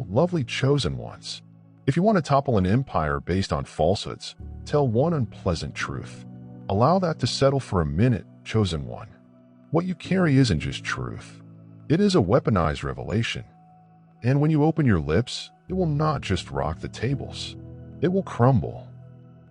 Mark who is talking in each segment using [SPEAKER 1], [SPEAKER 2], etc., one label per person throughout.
[SPEAKER 1] lovely chosen ones. If you want to topple an empire based on falsehoods, tell one unpleasant truth. Allow that to settle for a minute, chosen one. What you carry isn't just truth. It is a weaponized revelation. And when you open your lips, it will not just rock the tables. It will crumble.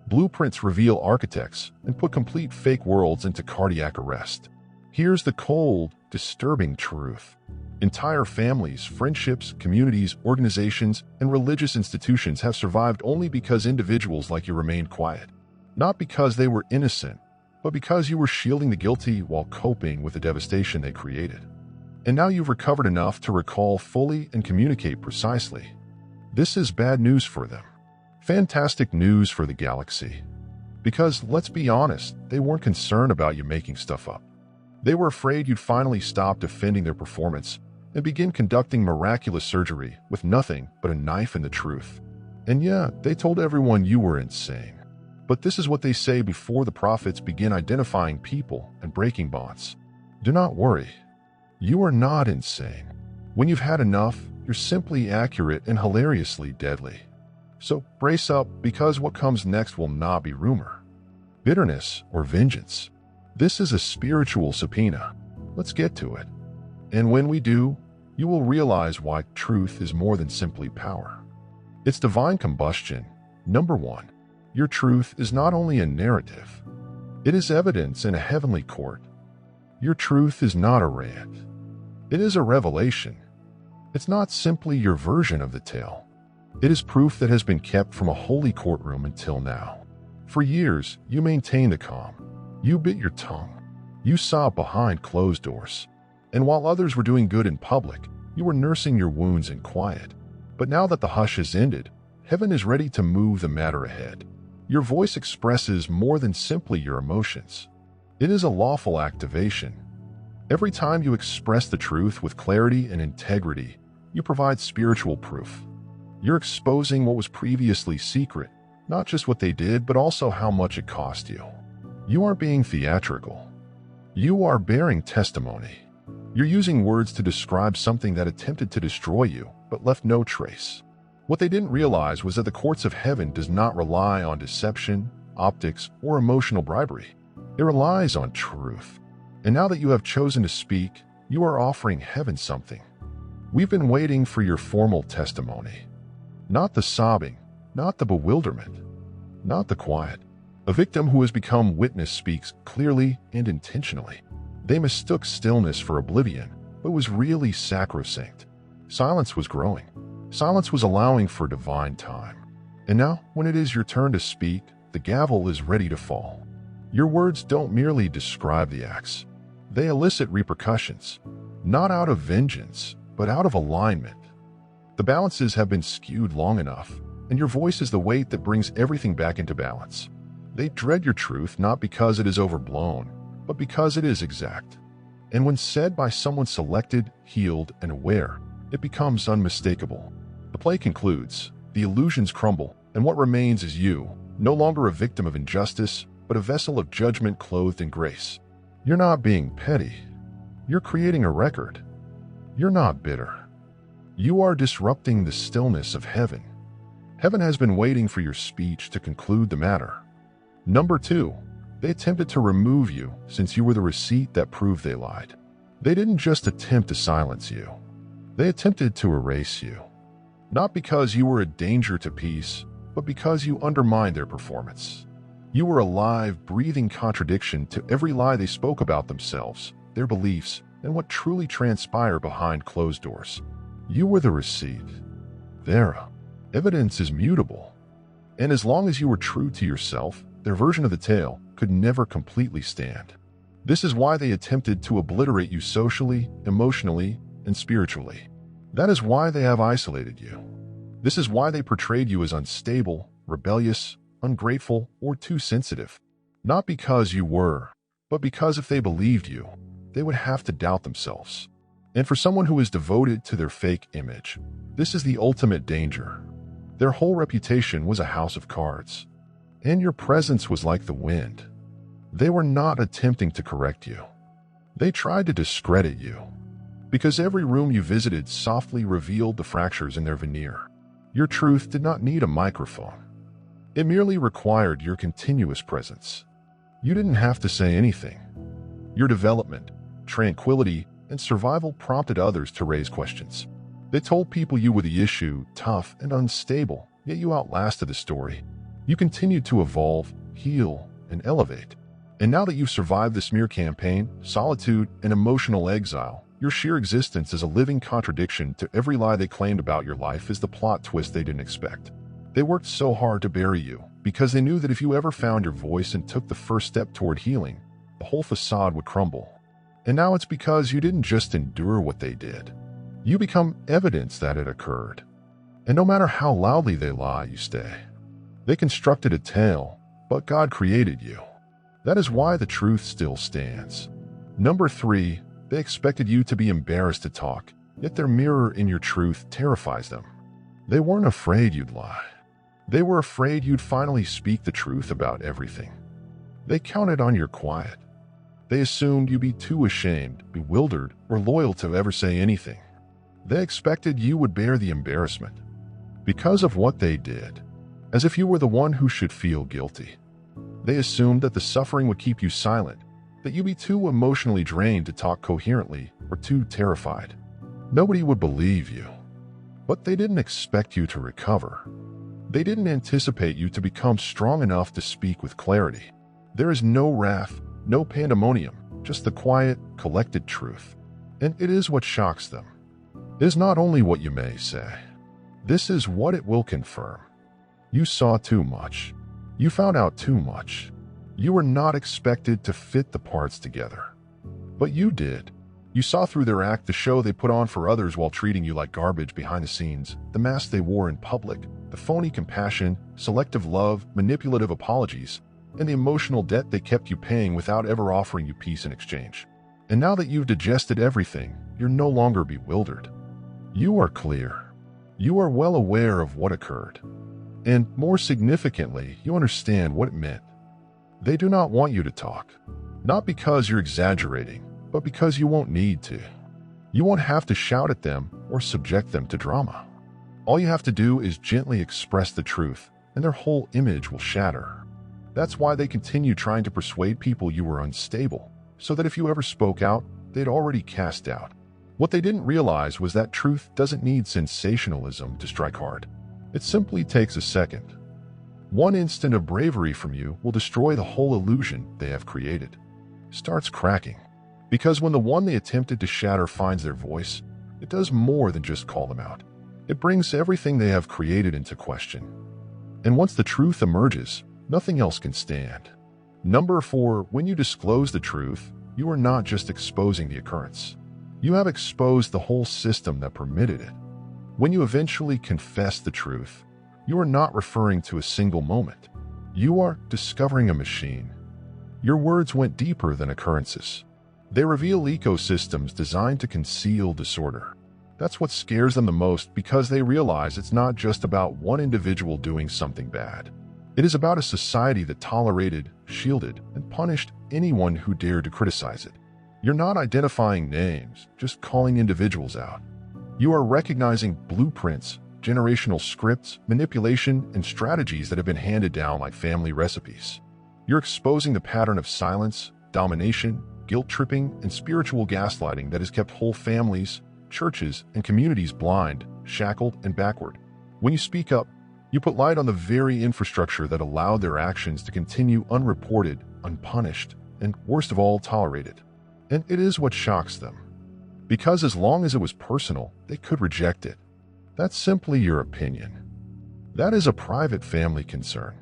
[SPEAKER 1] Blueprints reveal architects and put complete fake worlds into cardiac arrest. Here's the cold, disturbing truth. Entire families, friendships, communities, organizations, and religious institutions have survived only because individuals like you remained quiet. Not because they were innocent, but because you were shielding the guilty while coping with the devastation they created. And now you've recovered enough to recall fully and communicate precisely. This is bad news for them. Fantastic news for the galaxy. Because, let's be honest, they weren't concerned about you making stuff up. They were afraid you'd finally stop defending their performance and begin conducting miraculous surgery with nothing but a knife and the truth. And yeah, they told everyone you were insane. But this is what they say before the prophets begin identifying people and breaking bonds. Do not worry. You are not insane. When you've had enough, you're simply accurate and hilariously deadly. So brace up, because what comes next will not be rumor, bitterness, or vengeance. This is a spiritual subpoena. Let's get to it. And when we do, you will realize why truth is more than simply power. It's divine combustion. Number 1. Your truth is not only a narrative. It is evidence in a heavenly court. Your truth is not a rant. It is a revelation. It's not simply your version of the tale. It is proof that has been kept from a holy courtroom until now. For years, you maintained the calm. You bit your tongue. You sobbed behind closed doors. And while others were doing good in public, you were nursing your wounds in quiet. But now that the hush has ended, heaven is ready to move the matter ahead. Your voice expresses more than simply your emotions. It is a lawful activation. Every time you express the truth with clarity and integrity, you provide spiritual proof. You're exposing what was previously secret, not just what they did, but also how much it cost you. You aren't being theatrical. You are bearing testimony. You're using words to describe something that attempted to destroy you, but left no trace. What they didn't realize was that the courts of heaven does not rely on deception, optics, or emotional bribery. It relies on truth. And now that you have chosen to speak, you are offering heaven something. We've been waiting for your formal testimony. Not the sobbing, not the bewilderment, not the quiet. A victim who has become witness speaks clearly and intentionally. They mistook stillness for oblivion, but was really sacrosanct. Silence was growing. Silence was allowing for divine time. And now, when it is your turn to speak, the gavel is ready to fall. Your words don't merely describe the acts. They elicit repercussions, not out of vengeance, but out of alignment. The balances have been skewed long enough, and your voice is the weight that brings everything back into balance. They dread your truth not because it is overblown, but because it is exact. And when said by someone selected, healed, and aware, it becomes unmistakable. The play concludes, the illusions crumble, and what remains is you, no longer a victim of injustice, but a vessel of judgment clothed in grace. You're not being petty. You're creating a record. You're not bitter. You are disrupting the stillness of heaven. Heaven has been waiting for your speech to conclude the matter. Number 2, they attempted to remove you since you were the receipt that proved they lied. They didn't just attempt to silence you. They attempted to erase you. Not because you were a danger to peace, but because you undermined their performance. You were a live, breathing contradiction to every lie they spoke about themselves, their beliefs, and what truly transpired behind closed doors. You were the receipt. Their evidence is mutable. And as long as you were true to yourself, their version of the tale could never completely stand. This is why they attempted to obliterate you socially, emotionally, and spiritually. That is why they have isolated you. This is why they portrayed you as unstable, rebellious, ungrateful, or too sensitive. Not because you were, but because if they believed you, they would have to doubt themselves. And for someone who is devoted to their fake image, this is the ultimate danger. Their whole reputation was a house of cards. And your presence was like the wind. They were not attempting to correct you. They tried to discredit you. because every room you visited softly revealed the fractures in their veneer. Your truth did not need a microphone. It merely required your continuous presence. You didn't have to say anything. Your development, tranquility, and survival prompted others to raise questions. They told people you were the issue, tough and unstable, yet you outlasted the story. You continued to evolve, heal, and elevate. And now that you've survived the smear campaign, solitude, and emotional exile, your sheer existence as a living contradiction to every lie they claimed about your life is the plot twist they didn't expect. They worked so hard to bury you because they knew that if you ever found your voice and took the first step toward healing, the whole facade would crumble. And now it's because you didn't just endure what they did. You become evidence that it occurred. And no matter how loudly they lie, you stay. They constructed a tale, but God created you. That is why the truth still stands. Number 3, they expected you to be embarrassed to talk, yet their mirror in your truth terrifies them. They weren't afraid you'd lie. They were afraid you'd finally speak the truth about everything. They counted on your quiet. They assumed you'd be too ashamed, bewildered, or loyal to ever say anything. They expected you would bear the embarrassment because of what they did, as if you were the one who should feel guilty. They assumed that the suffering would keep you silent, that you'd be too emotionally drained to talk coherently or too terrified. Nobody would believe you. But they didn't expect you to recover. They didn't anticipate you to become strong enough to speak with clarity. There is no wrath, no pandemonium, just the quiet, collected truth. And it is what shocks them. It is not only what you may say. This is what it will confirm. You saw too much. You found out too much. You were not expected to fit the parts together. But you did. You saw through their act, the show they put on for others while treating you like garbage behind the scenes, the mask they wore in public, the phony compassion, selective love, manipulative apologies, and the emotional debt they kept you paying without ever offering you peace in exchange. And now that you've digested everything, you're no longer bewildered. You are clear. You are well aware of what occurred. And more significantly, you understand what it meant. They do not want you to talk. Not because you're exaggerating, but because you won't need to. You won't have to shout at them or subject them to drama. All you have to do is gently express the truth, and their whole image will shatter. That's why they continue trying to persuade people you were unstable, so that if you ever spoke out, they'd already cast doubt. What they didn't realize was that truth doesn't need sensationalism to strike hard. It simply takes a second. One instant of bravery from you will destroy the whole illusion they have created. Starts cracking. Because when the one they attempted to shatter finds their voice, it does more than just call them out. It brings everything they have created into question. And once the truth emerges, nothing else can stand. Number 4, when you disclose the truth, you are not just exposing the occurrence. You have exposed the whole system that permitted it. When you eventually confess the truth, you are not referring to a single moment. You are discovering a machine. Your words went deeper than occurrences. They reveal ecosystems designed to conceal disorder. That's what scares them the most, because they realize it's not just about one individual doing something bad. It is about a society that tolerated, shielded, and punished anyone who dared to criticize it. You're not identifying names, just calling individuals out. You are recognizing blueprints, generational scripts, manipulation, and strategies that have been handed down like family recipes. You're exposing the pattern of silence, domination, guilt-tripping, and spiritual gaslighting that has kept whole families, churches, and communities blind, shackled, and backward. When you speak up, you put light on the very infrastructure that allowed their actions to continue unreported, unpunished, and worst of all, tolerated. And it is what shocks them. Because as long as it was personal, they could reject it. That's simply your opinion. That is a private family concern.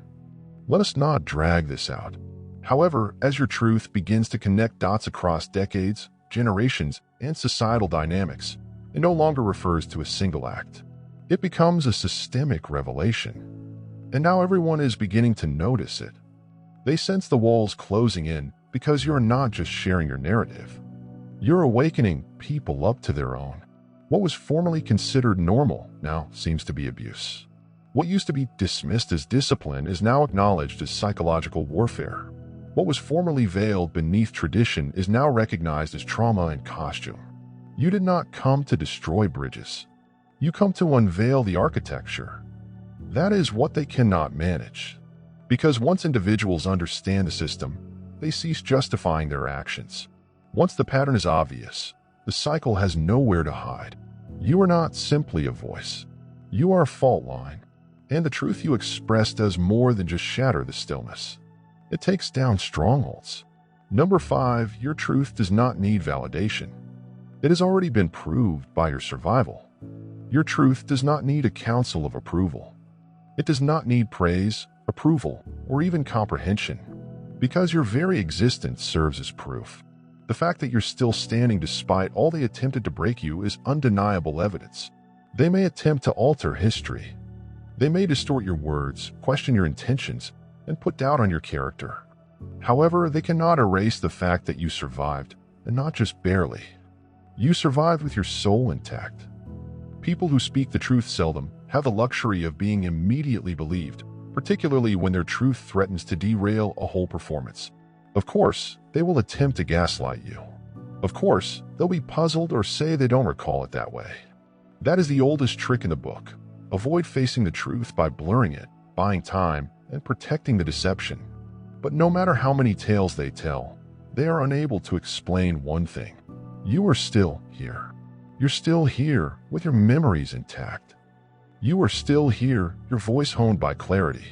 [SPEAKER 1] Let us not drag this out. However, as your truth begins to connect dots across decades, generations, and societal dynamics, it no longer refers to a single act. It becomes a systemic revelation. And now everyone is beginning to notice it. They sense the walls closing in because you're not just sharing your narrative. You're awakening people up to their own. What was formerly considered normal now seems to be abuse. What used to be dismissed as discipline is now acknowledged as psychological warfare. What was formerly veiled beneath tradition is now recognized as trauma and costume. You did not come to destroy bridges. You come to unveil the architecture. That is what they cannot manage. Because once individuals understand the system, they cease justifying their actions. Once the pattern is obvious, the cycle has nowhere to hide. You are not simply a voice. You are a fault line. And the truth you express does more than just shatter the stillness. It takes down strongholds. Number 5, your truth does not need validation. It has already been proved by your survival. Your truth does not need a council of approval. It does not need praise, approval, or even comprehension, because your very existence serves as proof. The fact that you're still standing despite all they attempted to break you is undeniable evidence. They may attempt to alter history. They may distort your words, question your intentions, and put doubt on your character. However, they cannot erase the fact that you survived, and not just barely. You survived with your soul intact. People who speak the truth seldom have the luxury of being immediately believed, particularly when their truth threatens to derail a whole performance. Of course, they will attempt to gaslight you. Of course, they'll be puzzled or say they don't recall it that way. That is the oldest trick in the book. Avoid facing the truth by blurring it, buying time, and protecting the deception. But no matter how many tales they tell, they are unable to explain one thing. You are still here. You're still here with your memories intact. You are still here, your voice honed by clarity.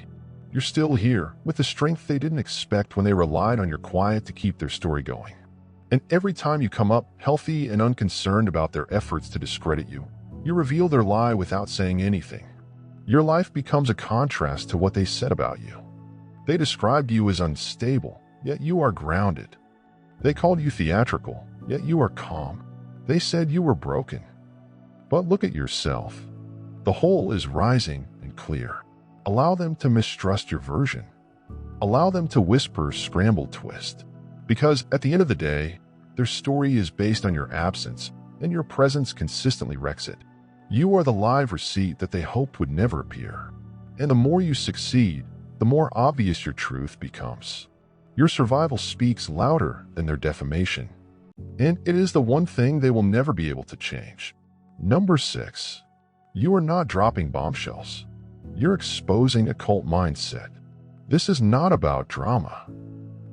[SPEAKER 1] You're still here with the strength they didn't expect when they relied on your quiet to keep their story going. And every time you come up healthy and unconcerned about their efforts to discredit you, you reveal their lie without saying anything. Your life becomes a contrast to what they said about you. They described you as unstable, yet you are grounded. They called you theatrical, yet you are calm. They said you were broken. But look at yourself. The whole is rising and clear. Allow them to mistrust your version. Allow them to whisper scrambled twist. Because at the end of the day, their story is based on your absence, and your presence consistently wrecks it. You are the live receipt that they hoped would never appear. And the more you succeed, the more obvious your truth becomes. Your survival speaks louder than their defamation. And it is the one thing they will never be able to change. Number 6. You are not dropping bombshells. You're exposing a cult mindset. This is not about drama.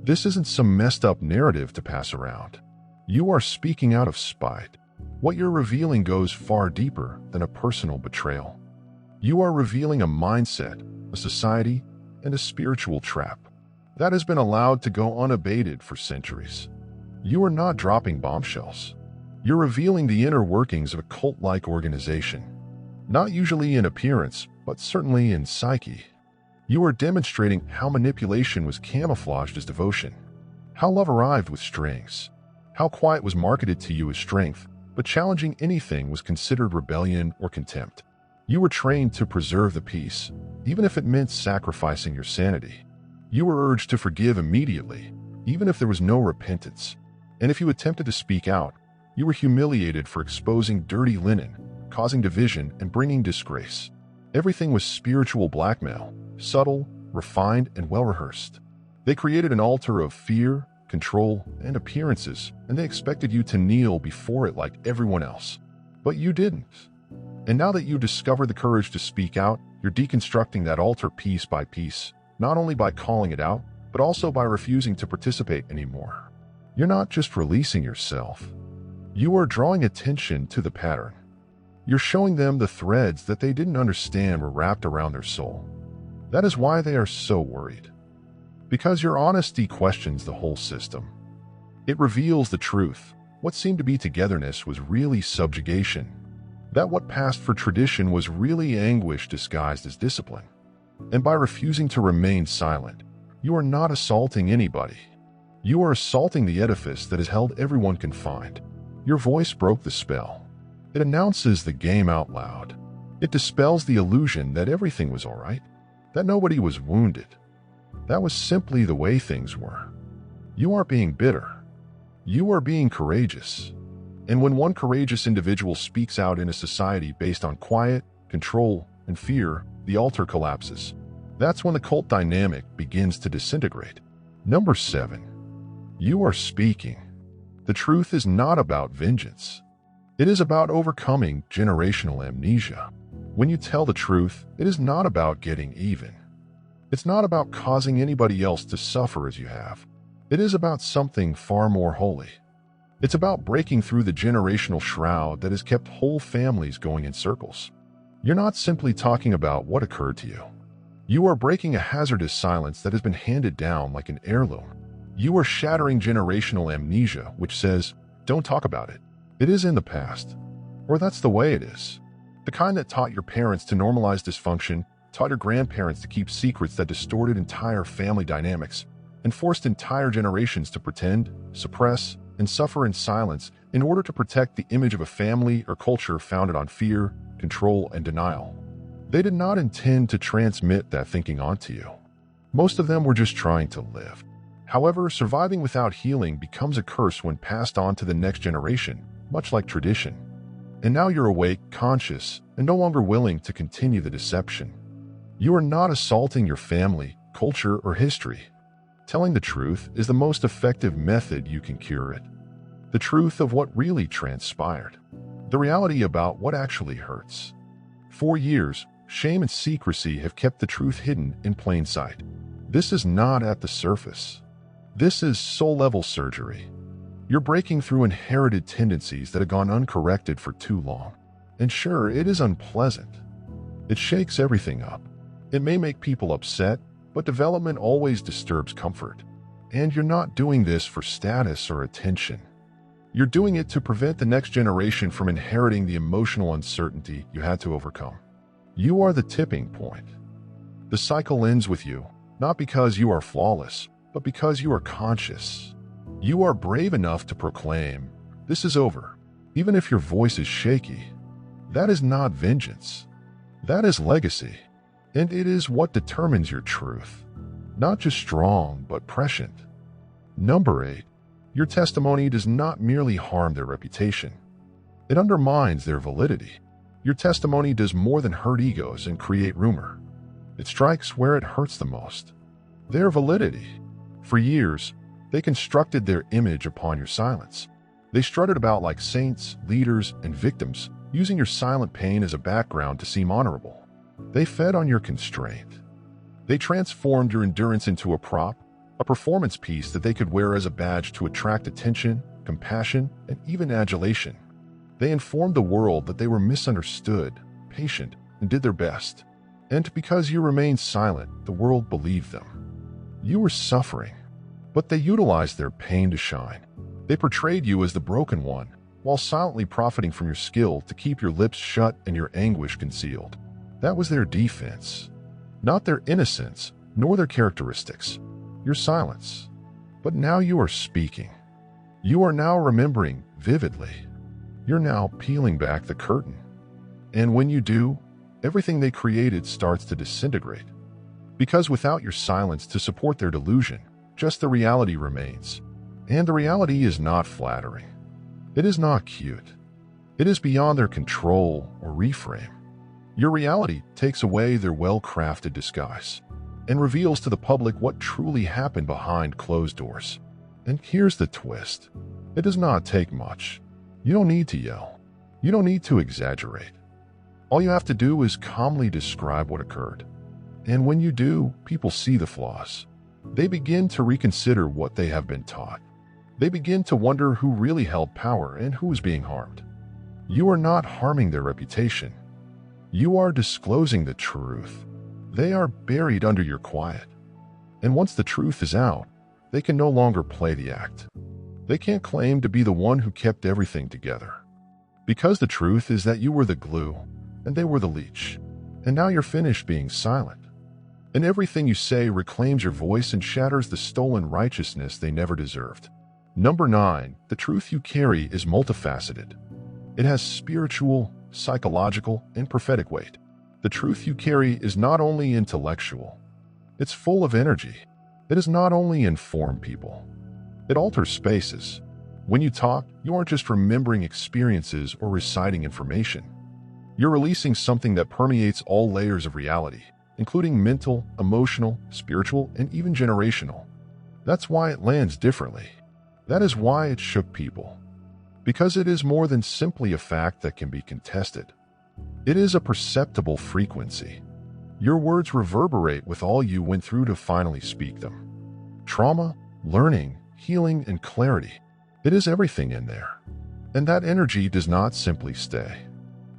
[SPEAKER 1] This isn't some messed up narrative to pass around. You are speaking out of spite. What you're revealing goes far deeper than a personal betrayal. You are revealing a mindset, a society, and a spiritual trap that has been allowed to go unabated for centuries. You are not dropping bombshells. You're revealing the inner workings of a cult-like organization. Not usually in appearance, but certainly in psyche. You are demonstrating how manipulation was camouflaged as devotion, how love arrived with strings, how quiet was marketed to you as strength, but challenging anything was considered rebellion or contempt. You were trained to preserve the peace, even if it meant sacrificing your sanity. You were urged to forgive immediately, even if there was no repentance. And if you attempted to speak out, you were humiliated for exposing dirty linen, causing division, and bringing disgrace. Everything was spiritual blackmail, subtle, refined, and well-rehearsed. They created an altar of fear, control, and appearances, and they expected you to kneel before it like everyone else. But you didn't. And now that you discover the courage to speak out, you're deconstructing that altar piece by piece, not only by calling it out, but also by refusing to participate anymore. You're not just releasing yourself. You are drawing attention to the pattern. You're showing them the threads that they didn't understand were wrapped around their soul. That is why they are so worried. Because your honesty questions the whole system. It reveals the truth. What seemed to be togetherness was really subjugation. That what passed for tradition was really anguish disguised as discipline. And by refusing to remain silent, you are not assaulting anybody. You are assaulting the edifice that has held everyone confined. Your voice broke the spell. It announces the game out loud. It dispels the illusion that everything was all right, that nobody was wounded. That was simply the way things were. You aren't being bitter. You are being courageous. And when one courageous individual speaks out in a society based on quiet, control, and fear, the altar collapses. That's when the cult dynamic begins to disintegrate. Number 7. You are speaking. The truth is not about vengeance. It is about overcoming generational amnesia. When you tell the truth, it is not about getting even. It's not about causing anybody else to suffer as you have. It is about something far more holy. It's about breaking through the generational shroud that has kept whole families going in circles. You're not simply talking about what occurred to you. You are breaking a hazardous silence that has been handed down like an heirloom. You are shattering generational amnesia, which says, don't talk about it. It is in the past. Or that's the way it is. The kind that taught your parents to normalize dysfunction, taught your grandparents to keep secrets that distorted entire family dynamics, and forced entire generations to pretend, suppress, and suffer in silence in order to protect the image of a family or culture founded on fear, control, and denial. They did not intend to transmit that thinking onto you. Most of them were just trying to live. However, surviving without healing becomes a curse when passed on to the next generation, much like tradition. And now you're awake, conscious, and no longer willing to continue the deception. You are not assaulting your family, culture, or history. Telling the truth is the most effective method you can cure it. The truth of what really transpired. The reality about what actually hurts. For years, shame and secrecy have kept the truth hidden in plain sight. This is not at the surface. This is soul-level surgery. You're breaking through inherited tendencies that have gone uncorrected for too long. And sure, it is unpleasant. It shakes everything up. It may make people upset, but development always disturbs comfort. And you're not doing this for status or attention. You're doing it to prevent the next generation from inheriting the emotional uncertainty you had to overcome. You are the tipping point. The cycle ends with you, not because you are flawless, but because you are conscious. You are brave enough to proclaim, this is over, even if your voice is shaky. That is not vengeance. That is legacy. And it is what determines your truth. Not just strong, but prescient. Number 8. Your testimony does not merely harm their reputation. It undermines their validity. Your testimony does more than hurt egos and create rumor. It strikes where it hurts the most. Their validity. For years, they constructed their image upon your silence. They strutted about like saints, leaders, and victims, using your silent pain as a background to seem honorable. They fed on your constraint. They transformed your endurance into a prop, a performance piece that they could wear as a badge to attract attention, compassion, and even adulation. They informed the world that they were misunderstood, patient, and did their best. And because you remained silent, the world believed them. You were suffering, but they utilized their pain to shine. They portrayed you as the broken one, while silently profiting from your skill to keep your lips shut and your anguish concealed. That was their defense. Not their innocence, nor their characteristics. Your silence. But now you are speaking. You are now remembering vividly. You're now peeling back the curtain. And when you do, everything they created starts to disintegrate. Because without your silence to support their delusion, just the reality remains. And the reality is not flattering. It is not cute. It is beyond their control or reframe. Your reality takes away their well-crafted disguise and reveals to the public what truly happened behind closed doors. And here's the twist. It does not take much. You don't need to yell. You don't need to exaggerate. All you have to do is calmly describe what occurred. And when you do, people see the flaws. They begin to reconsider what they have been taught. They begin to wonder who really held power and who was being harmed. You are not harming their reputation. You are disclosing the truth. They are buried under your quiet. And once the truth is out, they can no longer play the act. They can't claim to be the one who kept everything together. Because the truth is that you were the glue, and they were the leech. And now you're finished being silent. And everything you say reclaims your voice and shatters the stolen righteousness they never deserved. Number 9. The truth you carry is multifaceted. It has spiritual, psychological, and prophetic weight. The truth you carry is not only intellectual. It's full of energy. It does not only inform people. It alters spaces. When you talk, you aren't just remembering experiences or reciting information. You're releasing something that permeates all layers of reality, including mental, emotional, spiritual, and even generational. That's why it lands differently. That is why it shook people. Because it is more than simply a fact that can be contested. It is a perceptible frequency. Your words reverberate with all you went through to finally speak them. Trauma, learning, healing, and clarity. It is everything in there. And that energy does not simply stay.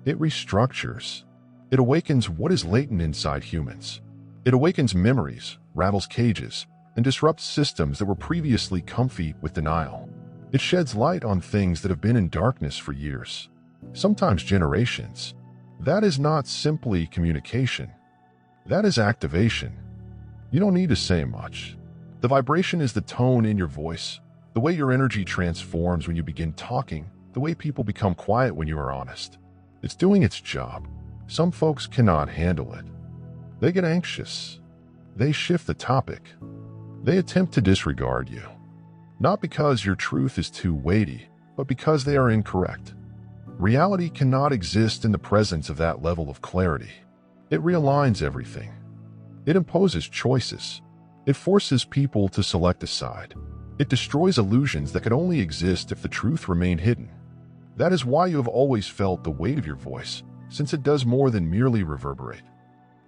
[SPEAKER 1] It restructures. It awakens what is latent inside humans. It awakens memories, rattles cages, and disrupts systems that were previously comfy with denial. It sheds light on things that have been in darkness for years, sometimes generations. That is not simply communication. That is activation. You don't need to say much. The vibration is the tone in your voice, the way your energy transforms when you begin talking, the way people become quiet when you are honest. It's doing its job. Some folks cannot handle it. They get anxious. They shift the topic. They attempt to disregard you. Not because your truth is too weighty, but because they are incorrect. Reality cannot exist in the presence of that level of clarity. It realigns everything. It imposes choices. It forces people to select a side. It destroys illusions that could only exist if the truth remained hidden. That is why you have always felt the weight of your voice, since it does more than merely reverberate.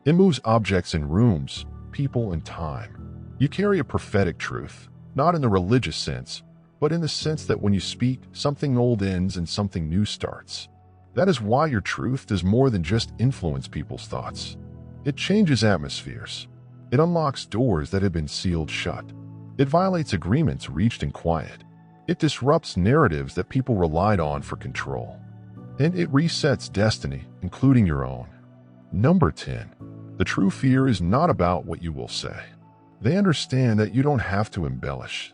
[SPEAKER 1] It moves objects in rooms, people, and time. You carry a prophetic truth, not in the religious sense, but in the sense that when you speak, something old ends and something new starts. That is why your truth does more than just influence people's thoughts. It changes atmospheres. It unlocks doors that had been sealed shut. It violates agreements reached in quiet. It disrupts narratives that people relied on for control. And it resets destiny, including your own. Number 10. The true fear is not about what you will say. They understand that you don't have to embellish.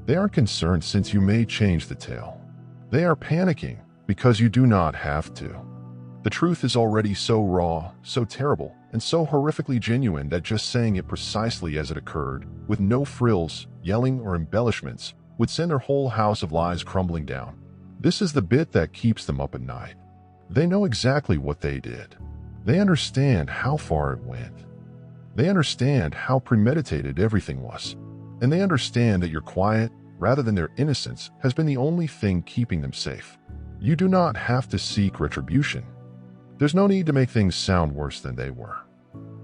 [SPEAKER 1] They aren't concerned since you may change the tale. They are panicking because you do not have to. The truth is already so raw, so terrible, and so horrifically genuine that just saying it precisely as it occurred, with no frills, yelling, or embellishments, would send their whole house of lies crumbling down. This is the bit that keeps them up at night. They know exactly what they did. They understand how far it went. They understand how premeditated everything was. And they understand that your quiet, rather than their innocence, has been the only thing keeping them safe. You do not have to seek retribution. There's no need to make things sound worse than they were.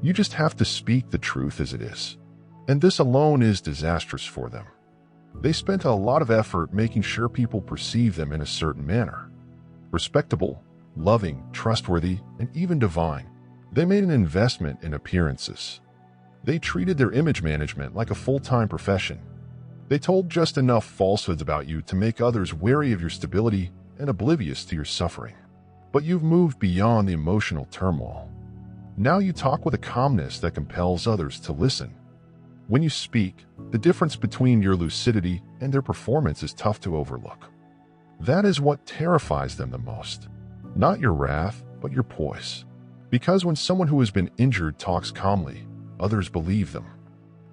[SPEAKER 1] You just have to speak the truth as it is. And this alone is disastrous for them. They spent a lot of effort making sure people perceive them in a certain manner. Respectable, loving, trustworthy, and even divine. They made an investment in appearances. They treated their image management like a full-time profession. They told just enough falsehoods about you to make others wary of your stability and oblivious to your suffering. But you've moved beyond the emotional turmoil. Now you talk with a calmness that compels others to listen. When you speak, the difference between your lucidity and their performance is tough to overlook. That is what terrifies them the most. Not your wrath, but your poise. Because when someone who has been injured talks calmly, others believe them.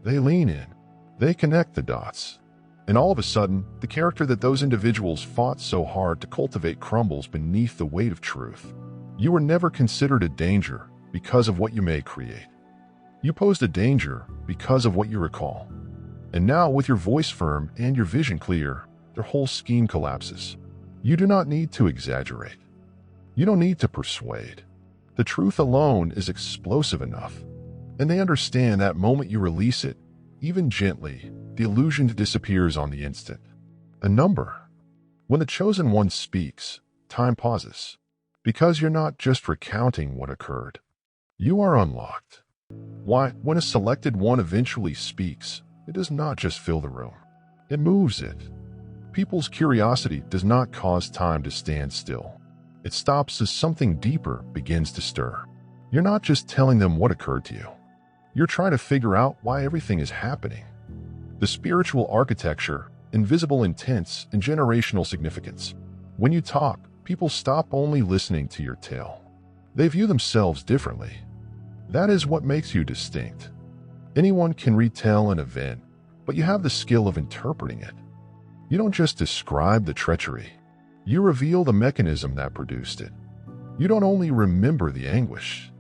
[SPEAKER 1] They lean in. They connect the dots. And all of a sudden, the character that those individuals fought so hard to cultivate crumbles beneath the weight of truth. You were never considered a danger because of what you may create. You posed a danger because of what you recall. And now, with your voice firm and your vision clear, their whole scheme collapses. You do not need to exaggerate. You don't need to persuade. The truth alone is explosive enough. And they understand that moment you release it, even gently, the illusion disappears on the instant. A number. When the chosen one speaks, time pauses. Because you're not just recounting what occurred. You are unlocked. Why, when a selected one eventually speaks, it does not just fill the room. It moves it. People's curiosity does not cause time to stand still. It stops as something deeper begins to stir. You're not just telling them what occurred to you. You're trying to figure out why everything is happening. The spiritual architecture, invisible intents, and generational significance. When you talk, people stop only listening to your tale. They view themselves differently. That is what makes you distinct. Anyone can retell an event, but you have the skill of interpreting it. You don't just describe the treachery. You reveal the mechanism that produced it. You don't only remember the anguish.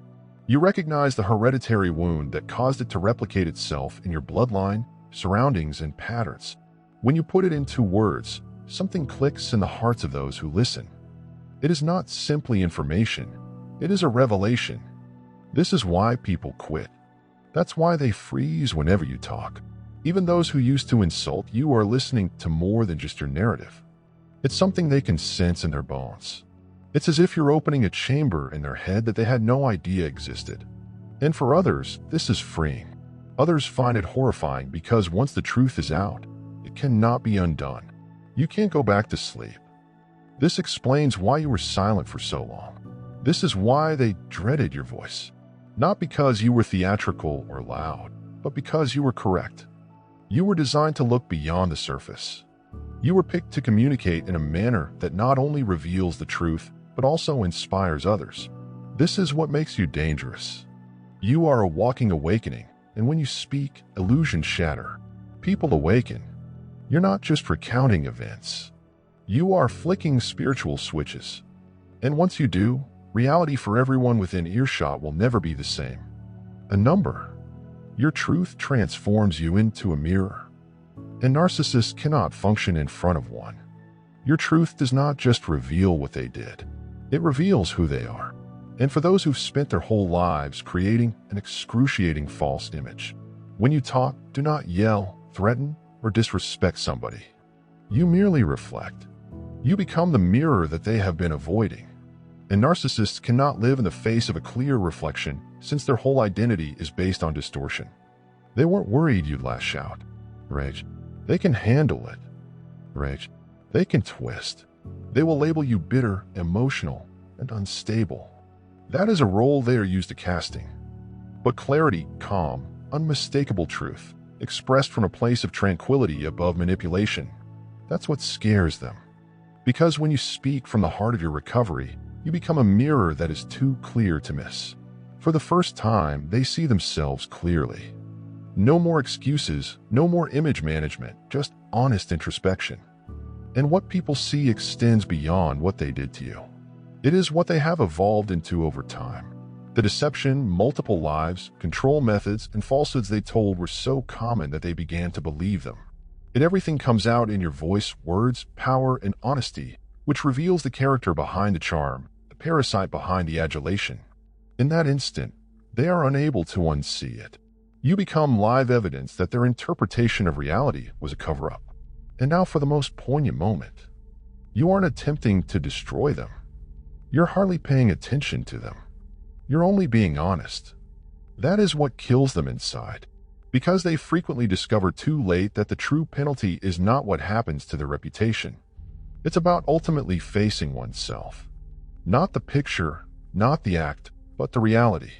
[SPEAKER 1] You recognize the hereditary wound that caused it to replicate itself in your bloodline, surroundings, and patterns. When you put it into words, something clicks in the hearts of those who listen. It is not simply information, it is a revelation. This is why people quit. That's why they freeze whenever you talk. Even those who used to insult you are listening to more than just your narrative. It's something they can sense in their bones. It's as if you're opening a chamber in their head that they had no idea existed. And for others, this is freeing. Others find it horrifying because once the truth is out, it cannot be undone. You can't go back to sleep. This explains why you were silent for so long. This is why they dreaded your voice. Not because you were theatrical or loud, but because you were correct. You were designed to look beyond the surface. You were picked to communicate in a manner that not only reveals the truth, but also inspires others. This is what makes you dangerous. You are a walking awakening, and when you speak, illusions shatter. People awaken. You're not just recounting events. You are flicking spiritual switches. And once you do, reality for everyone within earshot will never be the same. A number. Your truth transforms you into a mirror. And narcissists cannot function in front of one. Your truth does not just reveal what they did. It reveals who they are. And for those who've spent their whole lives creating an excruciating false image, when you talk, do not yell, threaten, or disrespect somebody. You merely reflect. You become the mirror that they have been avoiding. And narcissists cannot live in the face of a clear reflection since their whole identity is based on distortion. They weren't worried you'd lash out. Rage. They can handle it. Rage. They can twist. They will label you bitter, emotional, and unstable. That is a role they are used to casting. But clarity, calm, unmistakable truth, expressed from a place of tranquility above manipulation, that's what scares them. Because when you speak from the heart of your recovery, you become a mirror that is too clear to miss. For the first time, they see themselves clearly. No more excuses, no more image management, just honest introspection. And what people see extends beyond what they did to you. It is what they have evolved into over time. The deception, multiple lives, control methods, and falsehoods they told were so common that they began to believe them. And everything comes out in your voice, words, power, and honesty, which reveals the character behind the charm, the parasite behind the adulation. In that instant, they are unable to unsee it. You become live evidence that their interpretation of reality was a cover-up. And now for the most poignant moment. You aren't attempting to destroy them. You're hardly paying attention to them. You're only being honest. That is what kills them inside. Because they frequently discover too late that the true penalty is not what happens to their reputation. It's about ultimately facing oneself. Not the picture, not the act, but the reality.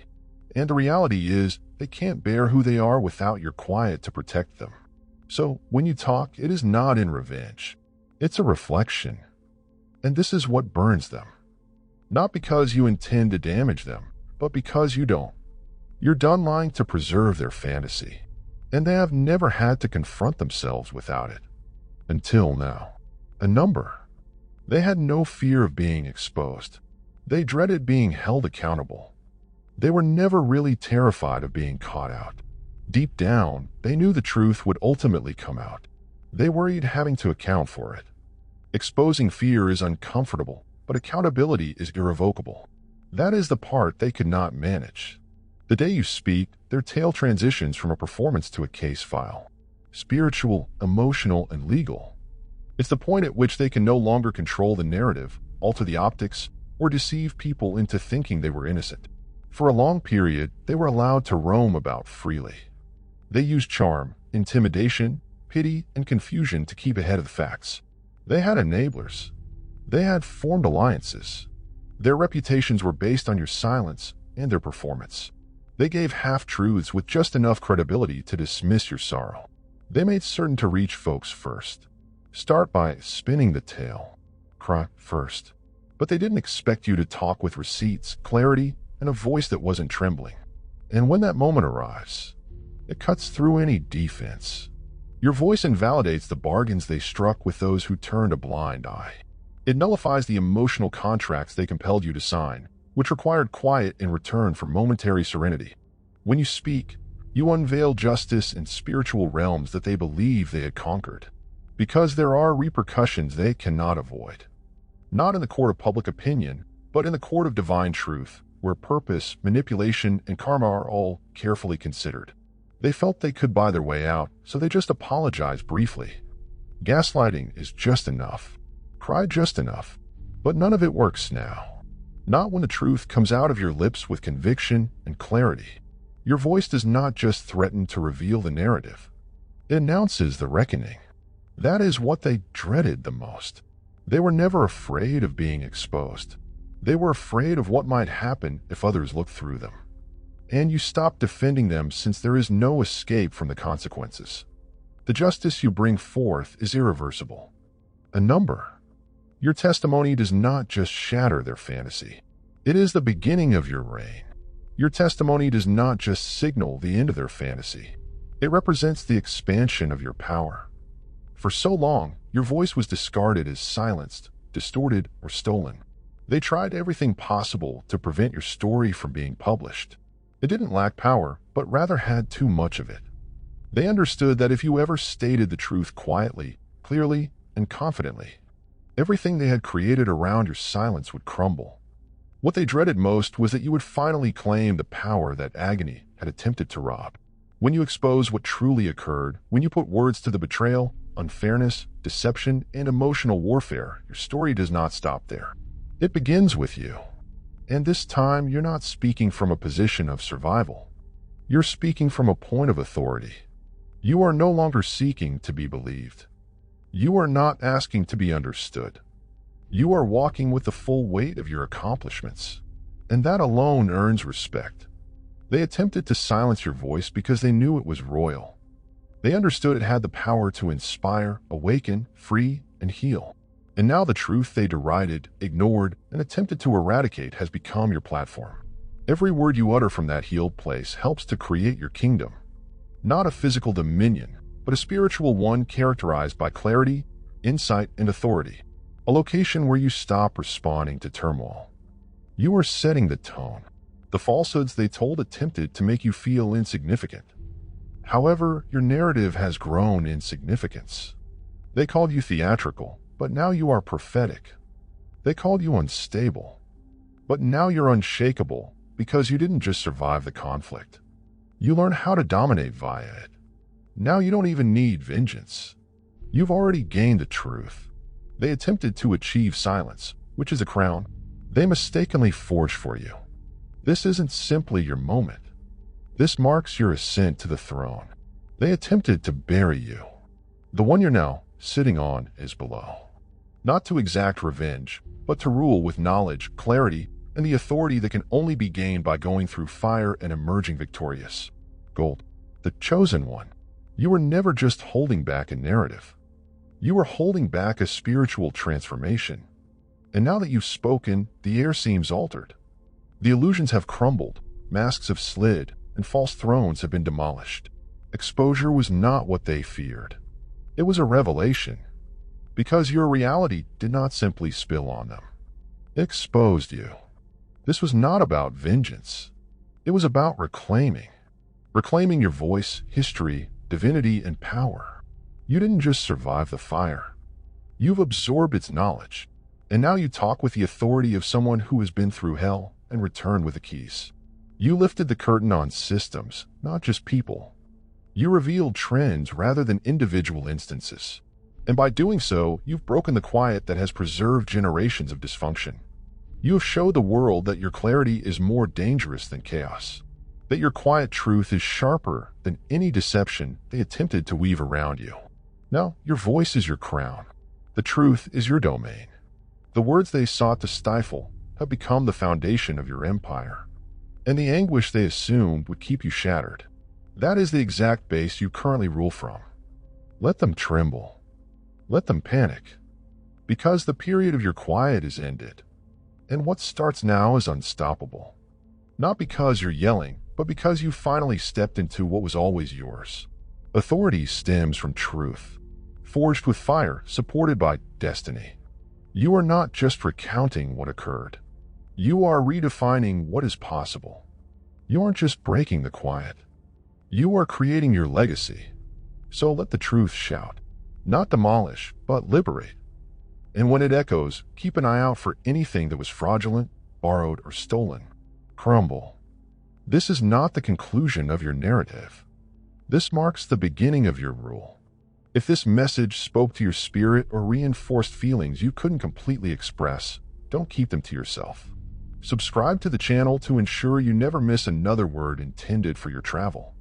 [SPEAKER 1] And the reality is, they can't bear who they are without your quiet to protect them. So, when you talk, it is not in revenge. It's a reflection. And this is what burns them. Not because you intend to damage them, but because you don't. You're done lying to preserve their fantasy. And they have never had to confront themselves without it. Until now. A number. They had no fear of being exposed. They dreaded being held accountable. They were never really terrified of being caught out. Deep down, they knew the truth would ultimately come out. They worried having to account for it. Exposing fear is uncomfortable, but accountability is irrevocable. That is the part they could not manage. The day you speak, their tale transitions from a performance to a case file. Spiritual, emotional, and legal. It's the point at which they can no longer control the narrative, alter the optics, or deceive people into thinking they were innocent. For a long period, they were allowed to roam about freely. They used charm, intimidation, pity, and confusion to keep ahead of the facts. They had enablers. They had formed alliances. Their reputations were based on your silence and their performance. They gave half-truths with just enough credibility to dismiss your sorrow. They made certain to reach folks first. Start by spinning the tale. Cry first. But they didn't expect you to talk with receipts, clarity, and a voice that wasn't trembling. And when that moment arrives, it cuts through any defense. Your voice invalidates the bargains they struck with those who turned a blind eye. It nullifies the emotional contracts they compelled you to sign, which required quiet in return for momentary serenity. When you speak, you unveil justice and spiritual realms that they believe they had conquered. because there are repercussions they cannot avoid. Not in the court of public opinion, but in the court of divine truth, where purpose, manipulation, and karma are all carefully considered. They felt they could buy their way out, so they just apologized briefly. Gaslighting is just enough. Cry just enough. But none of it works now. Not when the truth comes out of your lips with conviction and clarity. Your voice does not just threaten to reveal the narrative. It announces the reckoning. That is what they dreaded the most. They were never afraid of being exposed. They were afraid of what might happen if others looked through them. And you stop defending them since there is no escape from the consequences. The justice you bring forth is irreversible. A number. Your testimony does not just shatter their fantasy. It is the beginning of your reign. Your testimony does not just signal the end of their fantasy. It represents the expansion of your power. For so long, your voice was discarded as silenced, distorted, or stolen. They tried everything possible to prevent your story from being published. It didn't lack power, but rather had too much of it. They understood that if you ever stated the truth quietly, clearly, and confidently, everything they had created around your silence would crumble. What they dreaded most was that you would finally claim the power that agony had attempted to rob. When you expose what truly occurred, when you put words to the betrayal, unfairness, deception, and emotional warfare, your story does not stop there. It begins with you. And this time, you're not speaking from a position of survival. You're speaking from a point of authority. You are no longer seeking to be believed. You are not asking to be understood. You are walking with the full weight of your accomplishments. And that alone earns respect. They attempted to silence your voice because they knew it was royal. They understood it had the power to inspire, awaken, free, and heal. And now the truth they derided, ignored, and attempted to eradicate has become your platform. Every word you utter from that healed place helps to create your kingdom. Not a physical dominion, but a spiritual one characterized by clarity, insight, and authority. A location where you stop responding to turmoil. You are setting the tone. The falsehoods they told attempted to make you feel insignificant. However, your narrative has grown in significance. They called you theatrical, but now you are prophetic. They called you unstable, but now you're unshakable because you didn't just survive the conflict. You learned how to dominate via it. Now you don't even need vengeance. You've already gained the truth. They attempted to achieve silence, which is a crown they mistakenly forged for you. This isn't simply your moment. This marks your ascent to the throne. They attempted to bury you. The one you're now sitting on is below. Not to exact revenge, but to rule with knowledge, clarity, and the authority that can only be gained by going through fire and emerging victorious. Gold, the chosen one. You were never just holding back a narrative. You were holding back a spiritual transformation. And now that you've spoken, the air seems altered. The illusions have crumbled, masks have slid, and false thrones have been demolished. Exposure was not what they feared. It was a revelation. Because your reality did not simply spill on them. It exposed you. This was not about vengeance. It was about reclaiming. Reclaiming your voice, history, divinity, and power. You didn't just survive the fire. You've absorbed its knowledge. And now you talk with the authority of someone who has been through hell and returned with the keys. You lifted the curtain on systems, not just people. You revealed trends rather than individual instances. And by doing so, you've broken the quiet that has preserved generations of dysfunction. You have showed the world that your clarity is more dangerous than chaos. That your quiet truth is sharper than any deception they attempted to weave around you. Now, your voice is your crown. The truth is your domain. The words they sought to stifle have become the foundation of your empire. And the anguish they assumed would keep you shattered. That is the exact base you currently rule from. Let them tremble. Let them panic. Because the period of your quiet is ended. And what starts now is unstoppable. Not because you're yelling, but because you finally stepped into what was always yours. Authority stems from truth. Forged with fire, supported by destiny. You are not just recounting what occurred. You are redefining what is possible. You aren't just breaking the quiet. You are creating your legacy. So let the truth shout. Not demolish, but liberate. And when it echoes, keep an eye out for anything that was fraudulent, borrowed, or stolen. Crumble. This is not the conclusion of your narrative. This marks the beginning of your rule. If this message spoke to your spirit or reinforced feelings you couldn't completely express, don't keep them to yourself. Subscribe to the channel to ensure you never miss another word intended for your travel.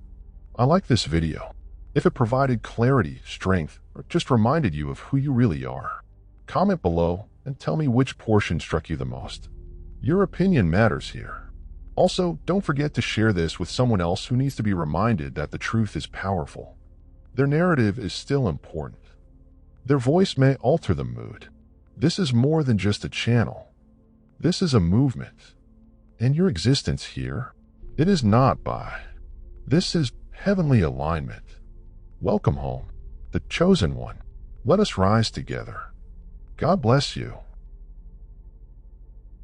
[SPEAKER 1] I like this video. If it provided clarity, strength, or just reminded you of who you really are, comment below and tell me which portion struck you the most. Your opinion matters here. Also, don't forget to share this with someone else who needs to be reminded that the truth is powerful. Their narrative is still important. Their voice may alter the mood. This is more than just a channel. This is a movement. And your existence here, it is not by. This is heavenly alignment. Welcome home, the chosen one. Let us rise together. God bless you.